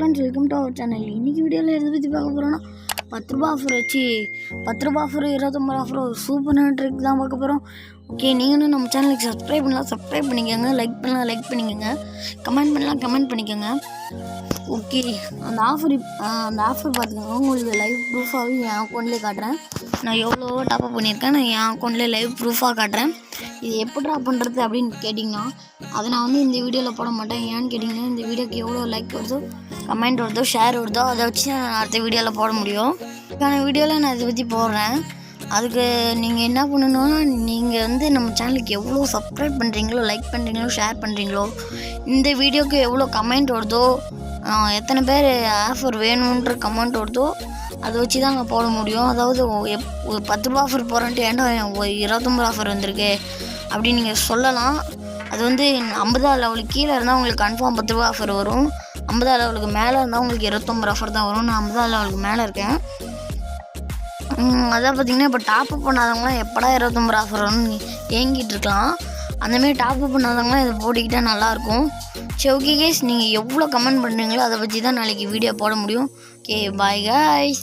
Friends, welcome to our channel. இன்றைக்கி வீடியோவில் எதை பற்றி பார்க்க போகிறோன்னா 10 ரூபா ஆஃபர் வச்சு 10 ரூபா ஆஃபர் 29 ஆஃபர் ஒரு சூப்பரான ட்ரிக் தான் பார்க்க போகிறோம். ஓகே, நீங்களும் நம்ம சேனலுக்கு சப்ஸ்கிரைப் பண்ணிக்கோங்க, லைக் பண்ணிக்கோங்க, கமெண்ட் பண்ணிக்கோங்க. ஓகே, அந்த ஆஃபர் பார்த்துக்கோங்க. உங்களுக்கு லைவ் ப்ரூஃபாகவே என் அக்கௌண்ட்லேயே காட்டுறேன். நான் எவ்வளோ டாப்அப் பண்ணியிருக்கேன், நான் என் அக்கௌண்ட்லேயே லைவ் ப்ரூஃபாக காட்டுறேன். இது எப்படிடா பண்ணுறது அப்படின்னு கேட்டிங்கன்னா, அதை நான் இந்த வீடியோவில் போட மாட்டேன். ஏன்னு கேட்டிங்கன்னா, இந்த வீடியோக்கு எவ்வளோ லைக் வருதோ, கமெண்ட் வருதோ, ஷேர் வருதோ, அதை வச்சு நான் அடுத்த வீடியோவில் போட முடியும். இதுக்கான வீடியோவில் நான் இதை பற்றி போடுறேன். அதுக்கு நீங்கள் என்ன பண்ணணும்னா, நீங்கள் நம்ம சேனலுக்கு எவ்வளோ சப்ஸ்கிரைப் பண்ணுறீங்களோ, லைக் பண்ணுறீங்களோ, ஷேர் பண்ணுறீங்களோ, இந்த வீடியோக்கு எவ்வளோ கமெண்ட் வருதோ, எத்தனை பேர் ஆஃபர் வேணுன்ற கமெண்ட் வருதோ, அதை வச்சு தான் நான் போட முடியும். அதாவது 10 ரூபா ஆஃபர் போகிறேன்ட்டு ஏன்டா 29 ஆஃபர் வந்திருக்கு அப்படின்னு நீங்கள் சொல்லலாம். அது 50 லெவலுக்கு கீழே இருந்தால் உங்களுக்கு கன்ஃபார்ம் 10 ரூபா ஆஃபர் வரும். 50 லெவலுக்கு மேலே இருந்தால் உங்களுக்கு 29 ஆஃபர் தான் வரும். நான் 50 லெவலுக்கு மேலே இருக்கேன். அதான் பார்த்திங்கன்னா, இப்போ டாப்அப் பண்ணாதவங்களாம் எப்படா 29 ஆஃபர் வரும்னு ஏங்கிட்டு இருக்கலாம். அந்தமாரி டாப்அப் பண்ணாதவங்களாம் இதை போட்டிக்கிட்டால் நல்லாயிருக்கும். சரி, ஓகே கைஸ், நீங்கள் எவ்வளோ கமெண்ட் பண்ணுறீங்களோ அதை பற்றி தான் நாளைக்கு வீடியோ போட முடியும். Okay, bye guys.